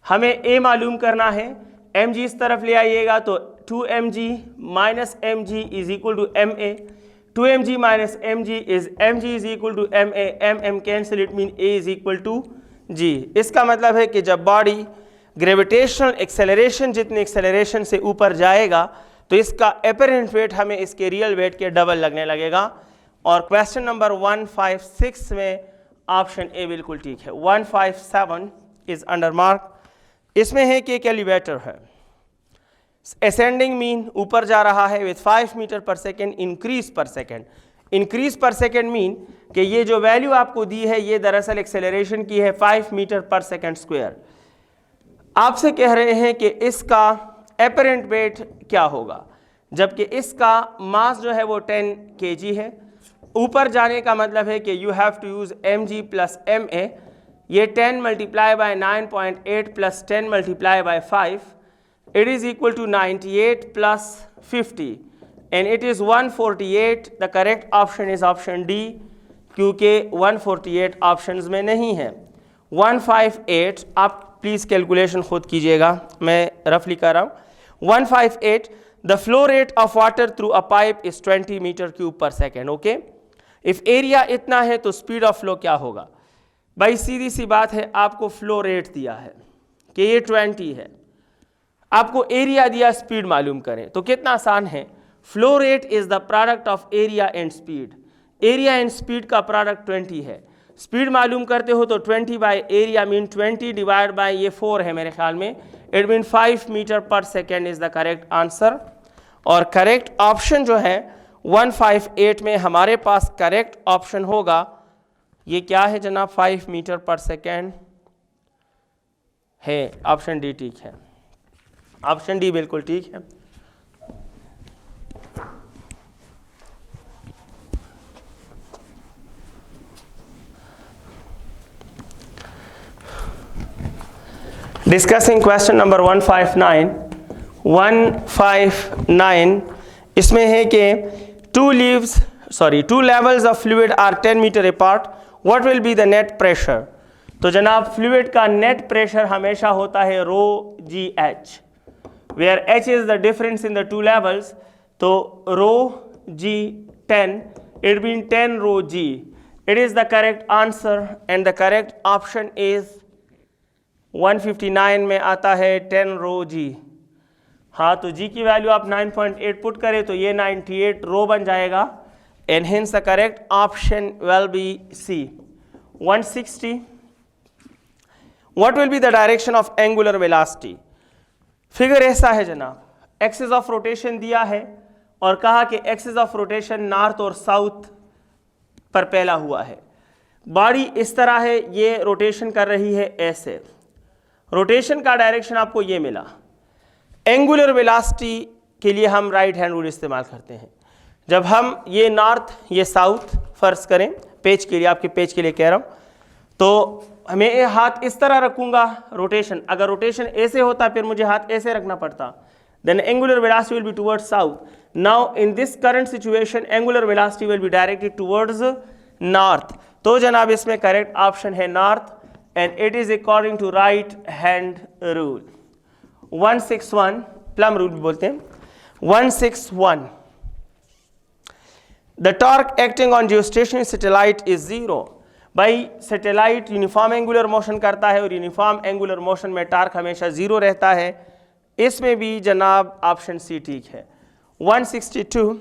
हमें a मालूम करना है, mg इस तरफ ले आइएगा तो 2mg minus mg is equal to ma। 2mg minus mg is equal to ma, mm cancel, it mean a is equal to g। इसका मतलब है कि जब बॉडी ग्रेविटेशनल एक्सेलरेशन जितने एक्सेलरेशन से ऊपर जाएगा तो इसका एपरेंट वेट हमें इसके रियल वेट के डबल लगने लगेगा। और क्वेश्चन नंबर 156 में ऑप्शन ए बिल्कुल ठीक है। 157 इज अंडर मार्क। इसमें है कि एक एलिवेटर है, असेंडिंग मीन ऊपर जा रहा है विथ 5 मीटर पर सेकेंड, इंक्रीज पर सेकेंड। इंक्रीज पर सेकेंड मीन कि ये जो वैल्यू आपको दी है ये दरअसल एक्सेलरेशन की है 5 मीटर पर सेकेंड स्क्वायर। आपसे कह रहे हैं कि इसका एपरेंट वेट क्या होगा, जबकि इसका मास जो है वो 10 kg है। ऊपर जाने का मतलब है कि you have to use mg plus ma। ये 10 multiply by 9.8 plus 10 multiply by 5, it is equal to 98 plus 50 and it is 148। The correct option is option D, क्योंकि 148 ऑप्शंस में नहीं है। 158 आप प्लीज कैलकुलेशन खुद कीजिएगा, मैं रफली कर रहा हूँ। 158 the flow rate of water through a pipe is 20 metre cube per second. Okay, if area इतना है तो स्पीड ऑफ फ्लो क्या होगा? भाई सीधी सी बात है, आपको फ्लो रेट दिया है कि ये 20 है, आपको एरिया दिया, स्पीड मालूम करें, तो कितना आसान है। Flow rate is the product of area and speed. Area and speed का प्रोडक्ट 20 है, स्पीड मालूम करते हो तो 20 by area mean 20 divide by ये 4 है मेरे ख्याल में, इट मीन 5 मीटर पर second is the correct answer. और करेक्ट ऑप्शन जो है 158 में हमारे पास करेक्ट ऑप्शन होगा, ये क्या है जनाब, 5 मीटर पर सेकेंड है। ऑप्शन डी ठीक है, ऑप्शन डी बिल्कुल ठीक है। डिस्कसिंग क्वेश्चन नंबर 159 इसमें है कि two levels of fluid are 10 meter apart, what will be the net pressure. तो जनाब फ्लूइड का नेट प्रेशर हमेशा होता है rho ji H, where H is the difference in the two levels. तो rho G 10, it mean 10 rho G. It is the correct answer and the correct option is 159 में आता है 10 rho जी। हाँ, तो जी की वैल्यू आप 9.8 पुट करें तो ये 98 रो बन जाएगा, and hence the correct option will be C. 160, what will be the direction of angular velocity. Figure ऐसा है जनाब, एक्सिस ऑफ रोटेशन दिया है और कहा कि एक्सिस ऑफ रोटेशन नॉर्थ और साउथ पर फैला हुआ है। बॉडी इस तरह है, ये रोटेशन कर रही है ऐसे। रोटेशन का डायरेक्शन आपको ये मिला। एंगुलर वेलोसिटी के लिए हम राइट हैंड रूल इस्तेमाल करते हैं। जब हम ये नॉर्थ ये साउथ फर्ज करें, पेज के लिए, आपके पेज के लिए कह रहा हूँ, तो मैं ये हाथ इस तरह रखूंगा रोटेशन। अगर रोटेशन ऐसे होता फिर मुझे हाथ ऐसे रखना पड़ता, then angular velocity will be towards south. Now in this current situation angular velocity will be directed towards north. तो जनाब इसमें करेक्ट ऑप्शन है north, and it is according to right hand rule। 161 palm rule भी बोलते हैं। 161 the torque acting on geostationary satellite is 0। भाई satellite uniform angular motion करता है और यूनिफॉर्म एंगुलर मोशन में टार्क हमेशा 0 रहता है। इसमें भी जनाब ऑप्शन सी ठीक है। 162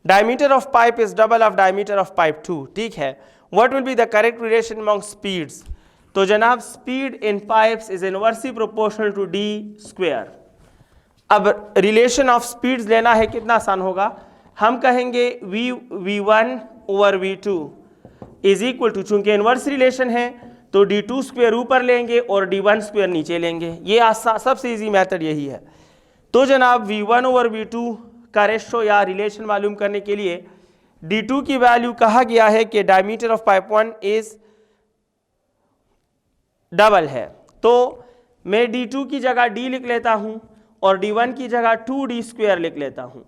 diameter of pipe is double of diameter of pipe 2, ठीक है। What will be the correct relation among speeds. तो जनाब speed in pipes is inversely proportional to D square. अब रिलेशन ऑफ स्पीड्स लेना है, कितना आसान होगा। हम कहेंगे v1 over v2 is equal to, चूंकि इनवर्स रिलेशन है तो d2 स्क्वायर ऊपर लेंगे और d1 स्क्वायर नीचे लेंगे। ये सबसे इजी मेथड यही है। तो जनाब v1 ओवर v2 का रेशो या रिलेशन मालूम करने के लिए d2 की वैल्यू कहा गया है कि diameter of pipe 1 is double है, तो मैं d2 की जगह d लिख लेता हूं और d1 की जगह 2d स्क्वायर लिख लेता हूं।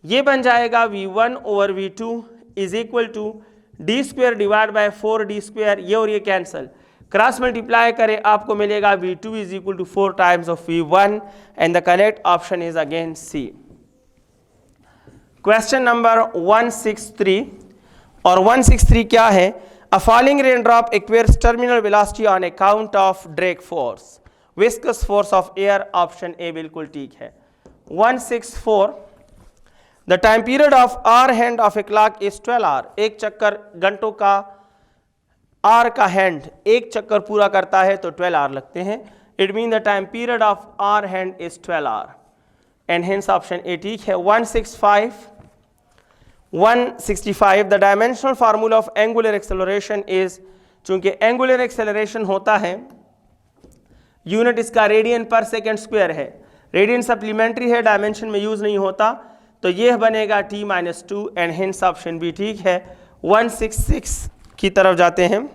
ये बन जाएगा v1 over v2 is equal to d square divide by 4d square. ये और ये कैंसल, क्रॉस मल्टीप्लाई करें आपको मिलेगा v2 is equal to 4 times of v1 and the correct option is again C. Question number 163 और 163 क्या है। A falling raindrop acquires terminal velocity on account of drag force, viscous force of air, option A बिल्कुल ठीक है। 164 The time period of hour hand of a clock is 12 hour। एक चक्कर घंटों का hour का hand एक चक्कर पूरा करता है तो 12 hour लगते हैं। It means the time period of hour hand is 12 hour and hence option A ठीक है। 165 the dimensional formula of angular acceleration is, चूंकि angular acceleration होता है यूनिट इसका रेडियन पर सेकेंड स्क्वायर है, रेडियन सप्लीमेंट्री है, डायमेंशन में use नहीं होता, तो यह बनेगा t-2 and hence option B ठीक है। 166 की तरफ जाते हैं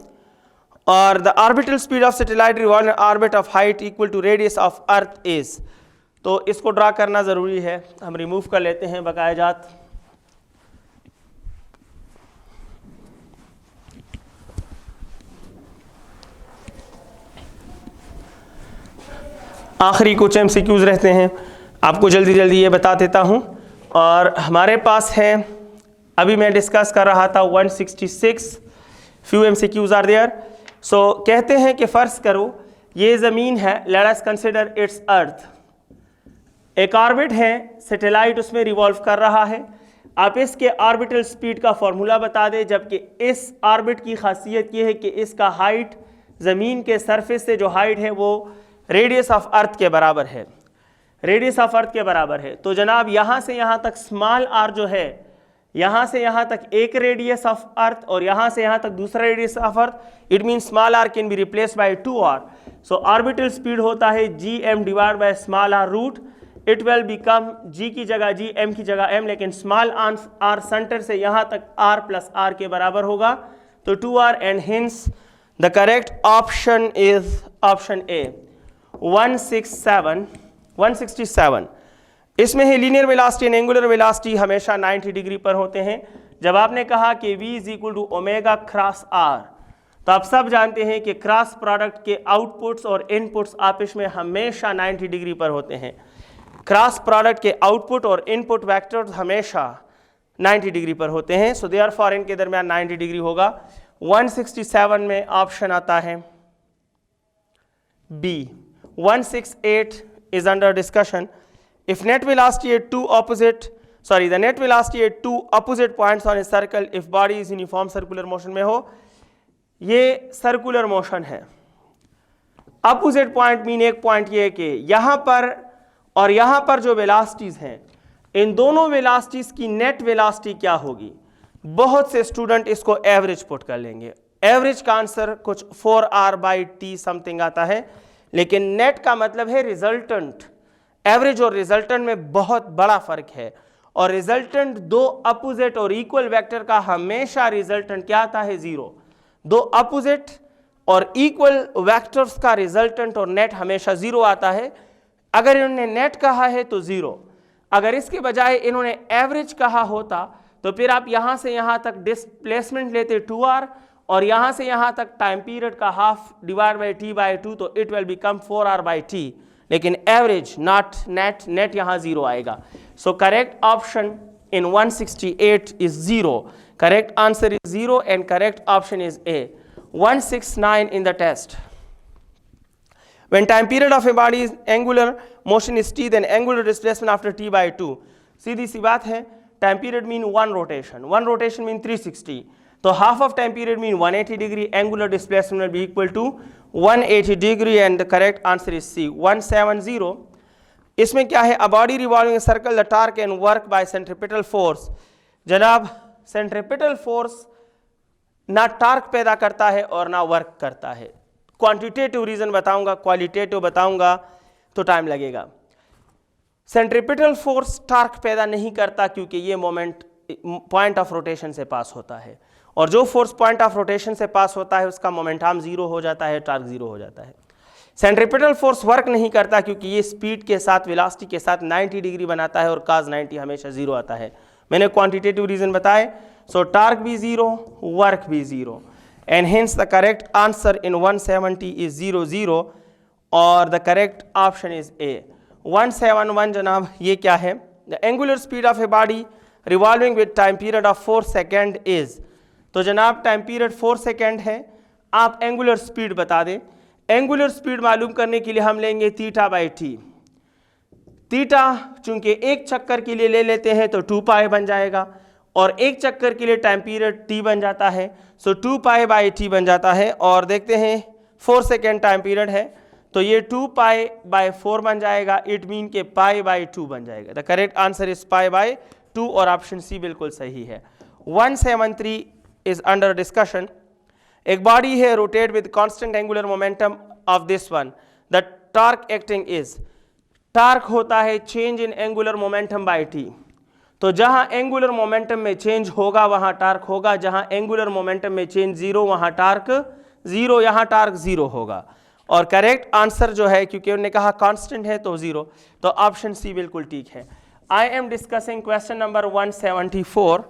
और the orbital speed of satellite revolving orbit of height equal to radius of earth is. तो इसको ड्रा करना ज़रूरी है, हम रिमूव कर लेते हैं बकायजात। आखिरी कुछ MCQs रहते हैं, आपको जल्दी जल्दी ये बता देता हूँ। और हमारे पास है, अभी मैं डिस्कस कर रहा था 166 फ्यू MCQs आर देयर। सो कहते हैं कि फ़र्ज़ करो ये ज़मीन है, लेट अस कंसिडर इट्स अर्थ। एक ऑर्बिट है, सैटेलाइट उसमें रिवॉल्व कर रहा है। आप इसके ऑर्बिटल स्पीड का फॉर्मूला बता दें, जबकि इस ऑर्बिट की खासियत ये है कि इसका हाइट ज़मीन के सरफेस से जो हाइट है वो रेडियस ऑफ अर्थ के बराबर है, रेडियस ऑफ अर्थ के बराबर है। तो जनाब यहाँ से यहाँ तक स्मॉल आर जो है यहाँ से यहाँ तक एक रेडियस ऑफ अर्थ और यहाँ से यहाँ तक दूसरा radius of earth, it mean small r can be replaced by 2r. So orbital speed होता है gm divide by small r root. It will become g की जगह g, m की जगह m, लेकिन स्मॉल आर सेंटर से यहाँ तक r प्लस r के बराबर होगा, तो 2r, and hence the correct option is option ए 167. इसमें है linear velocity and angular velocity हमेशा 90 डिग्री पर होते हैं. जब आपने कहा कि v is equal to omega cross r, तो आप सब जानते हैं कि क्रॉस प्रोडक्ट के आउटपुट्स और इनपुट्स आपस में हमेशा 90 डिग्री पर होते हैं. क्रॉस प्रोडक्ट के आउटपुट और इनपुट वेक्टर्स हमेशा 90 डिग्री पर होते हैं. सो देयरफॉर इनके दरमियान 90 डिग्री होगा. 167 में ऑप्शन आता है B. 168 is under discussion. If net velocity at the net velocity at two opposite points on a circle, if body is uniform circular motion में हो, ये circular motion है. Opposite point mean एक point ये है कि यहाँ पर और यहाँ पर जो velocities हैं, इन दोनों velocities की net velocity क्या होगी? बहुत से स्टूडेंट इसको एवरेज पुट कर लेंगे. एवरेज का आंसर कुछ 4r/t समथिंग आता है, लेकिन नेट का मतलब है रिजल्टेंट. एवरेज और रिजल्टेंट में बहुत बड़ा फर्क है, और रिजल्टेंट दो अपोजिट और इक्वल वेक्टर का हमेशा रिजल्टेंट क्या आता है? 0. दो अपोजिट और इक्वल वेक्टर्स का रिजल्टेंट और नेट हमेशा 0 आता है. अगर इन्होंने नेट कहा है तो 0. अगर इसके बजाय इन्होंने एवरेज कहा होता तो फिर आप यहां से यहां तक डिस्प्लेसमेंट लेते 2r, और यहां से यहां तक टाइम पीरियड का हाफ डिवाइड बाई t/2, तो इट विल बिकम 4r/t. लेकिन एवरेज नॉट नेट, नेट यहां 0 आएगा. So correct option in 168 is 0. Correct answer is 0 and correct option is A. 169 in the test. When time period of a body's angular motion is t, then angular displacement after t/2. सीधी सी बात है. Time period mean one rotation mean 360. तो half of time period mean 180 degree. Angular displacement will be equal to 180 degree and the correct answer is C. 170. इसमें क्या है? A body revolving circle the torque can work by centripetal force. जनाब centripetal force ना torque पैदा करता है और ना वर्क करता है. क्वांटिटेटिव रीजन बताऊंगा, क्वालिटेटिव बताऊंगा तो टाइम लगेगा. सेंट्रीपिटल फोर्स टॉर्क पैदा नहीं करता क्योंकि ये मोमेंट पॉइंट ऑफ रोटेशन से पास होता है, और जो फोर्स पॉइंट ऑफ रोटेशन से पास होता है उसका मोमेंटम 0 हो जाता है, टॉर्क 0 हो जाता है. सेंट्रीपिटल फोर्स वर्क नहीं करता क्योंकि ये स्पीड के साथ वेलोसिटी के साथ 90 डिग्री बनाता है, और cos 90 हमेशा 0 आता है. मैंने क्वांटिटेटिव रीजन बताए. सो टॉर्क भी 0, वर्क भी 0, and hence the correct answer in 170 is 0 0, और the correct option is A. 171 जनाब ये क्या है? The angular speed of a body revolving with time period of 4 second is. तो जनाब टाइम पीरियड 4 सेकेंड है, आप एंगुलर स्पीड बता दें. एंगुलर स्पीड मालूम करने के लिए हम लेंगे θ/t. थीटा चूंकि एक चक्कर के लिए ले लेते हैं तो 2π बन जाएगा, और एक चक्कर के लिए टाइम पीरियड t बन जाता है, सो 2π/t बन जाता है. और देखते हैं 4 सेकेंड टाइम पीरियड है तो ये 2π/4 बन जाएगा. इट मीन के π/2 बन जाएगा. द करेक्ट आंसर इज π/2, और ऑप्शन सी बिल्कुल सही है. 173 इज अंडर डिस्कशन. एक बॉडी है rotate with constant angular momentum of this one. The torque acting is. Torque होता है change in angular momentum by t. तो जहां एंगुलर मोमेंटम में चेंज होगा वहां टॉर्क होगा, जहां एंगुलर मोमेंटम में चेंज 0 वहां टॉर्क 0, यहां टॉर्क 0 होगा. और करेक्ट आंसर जो है, क्योंकि उन्होंने कहा कांस्टेंट है तो 0, तो ऑप्शन सी बिल्कुल ठीक है. I am discussing question number 174,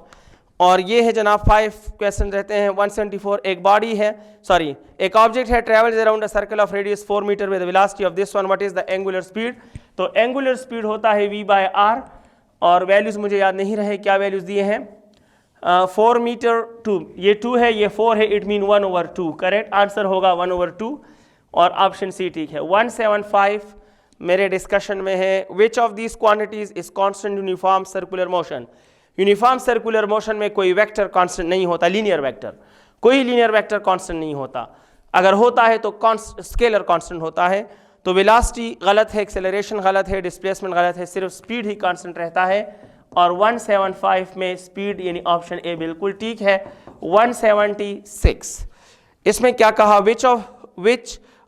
और ये है जनाब 5 क्वेश्चन रहते हैं. 174 एक बॉडी है, सॉरी एक ऑब्जेक्ट है, travels around a circle of radius 4 metre with the velocity of this one. What is the angular speed? तो एंगुलर स्पीड होता है v/r, और वैल्यूज मुझे याद नहीं रहे क्या वैल्यूज दिए हैं. 4 मीटर 2, ये 2 है, ये 4 है, इट मीन 1/2. करेक्ट आंसर होगा 1/2, और ऑप्शन सी ठीक है. 175 मेरे डिस्कशन में है. Which of these quantities is constant uniform circular motion? Uniform circular motion में कोई वेक्टर कांस्टेंट नहीं होता. लीनियर वेक्टर, कोई लीनियर वेक्टर कांस्टेंट नहीं होता. अगर होता है तो स्केलर कांस्टेंट होता है. तो वेलोसिटी गलत है, एक्सेलरेशन गलत है, डिस्प्लेसमेंट गलत है, सिर्फ स्पीड ही कांस्टेंट रहता है. और 175 में स्पीड यानी ऑप्शन ए बिल्कुल ठीक है 176। इसमें क्या कहा, which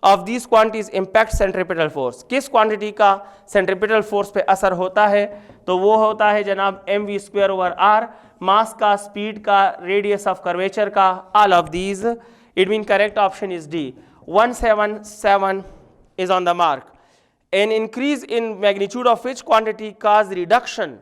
of these quantities impact centripetal force, किस क्वांटिटी का सेंट्रीपिटल फोर्स पे असर होता है, तो वो होता है जनाब mv²/r, मास का, स्पीड का, रेडियस ऑफ कर्वेचर का, all of these. It mean correct option is D, 177 is on the mark. An increase in magnitude of which quantity cause reduction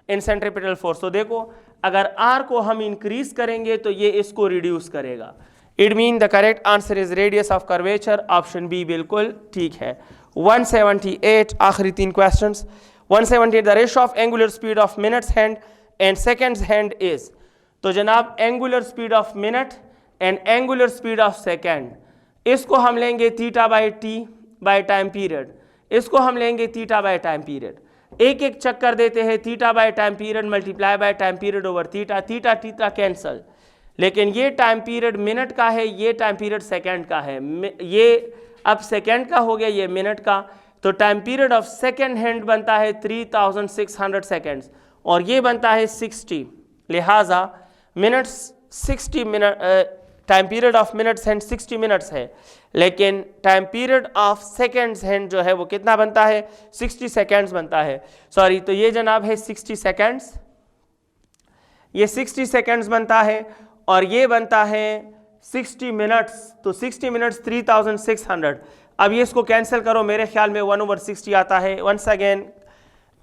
in centripetal force. तो देखो अगर R को हम increase करेंगे तो ये इसको reduce करेगा. It mean the correct answer is radius of curvature, option B बिल्कुल ठीक है। 178 आखिरी 3 questions। 178 the ratio of angular speed of minutes hand and seconds hand is, तो जनाब angular speed of minute and angular speed of second, इसको हम लेंगे theta by T by time period, इसको हम लेंगे थीटा बाय टाइम पीरियड, एक एक चक्कर देते हैं, theta by time period multiply by time period over theta, theta theta cancel, लेकिन ये टाइम पीरियड मिनट का है, ये टाइम पीरियड सेकंड का है, ये अब सेकंड का हो गया, ये मिनट का, तो time period of second hand बनता है 3600 सेकेंड्स और ये बनता है 60, लिहाजा minutes 60 minute, time period of minutes hand 60 minutes है, लेकिन time period of seconds hand जो है वो कितना बनता है, 60 सेकेंड्स बनता है, सॉरी, तो ये जनाब है 60 सेकेंड्स, ये 60 सेकेंड्स बनता है और ये बनता है 60 मिनट्स, तो 60 मिनट्स 3600। अब ये इसको कैंसिल करो, मेरे ख्याल में 1/60 आता है। वंस अगेन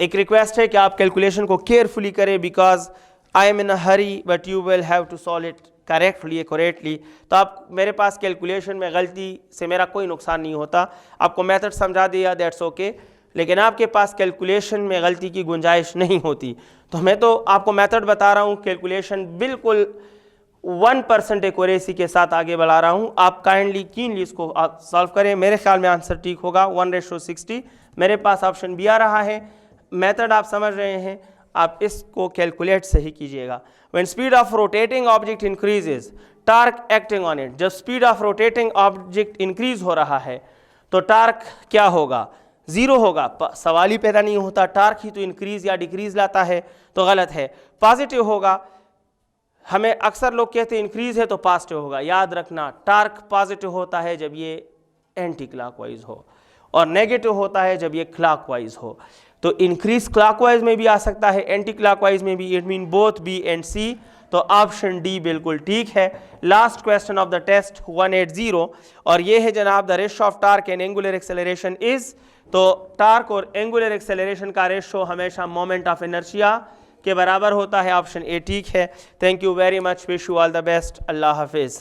एक रिक्वेस्ट है कि आप कैलकुलेशन को केयरफुली करें, because I am in a hurry but you will have to solve it correctly accurately. तो आप मेरे पास कैलकुलेशन में गलती से मेरा कोई नुकसान नहीं होता, आपको मेथड समझा दिया दैट्स ओके, लेकिन आपके पास कैलकुलेशन में गलती की गुंजाइश नहीं होती। तो मैं तो आपको मेथड बता रहा हूँ, कैलकुलेशन बिल्कुल 1% एक्यूरेसी के साथ आगे बढ़ा रहा हूँ, आप काइंडली कीनली इसको सॉल्व करें, मेरे ख्याल में आंसर ठीक होगा 1:60। मेरे पास ऑप्शन बी आ रहा है, मेथड आप समझ रहे हैं, आप इसको कैलकुलेट सही कीजिएगा। When speed of rotating object increases, torque acting on it, जब speed of rotating object increase हो रहा है तो torque क्या होगा, 0 होगा, सवाल ही पैदा नहीं होता, torque ही तो increase या decrease लाता है, तो गलत है, पॉजिटिव होगा। हमें अक्सर लोग कहते हैं इंक्रीज है तो पॉजिटिव होगा, याद रखना टार्क पॉजिटिव होता है जब ये एंटी क्लॉकवाइज हो और नेगेटिव होता है जब ये क्लॉकवाइज हो। तो इंक्रीज क्लॉकवाइज में भी आ सकता है, एंटी क्लॉकवाइज में भी, it mean both B and C, तो ऑप्शन डी बिल्कुल ठीक है। Last question of the test 180 और ये है जनाब the ratio of torque and angular acceleration is, तो टार्क और एंगुलर एक्सेलरेशन का रेशियो हमेशा मोमेंट ऑफ इनर्शिया के बराबर होता है, ऑप्शन ए ठीक है। Thank you very much, wish you all the best, अल्लाह हाफिज़।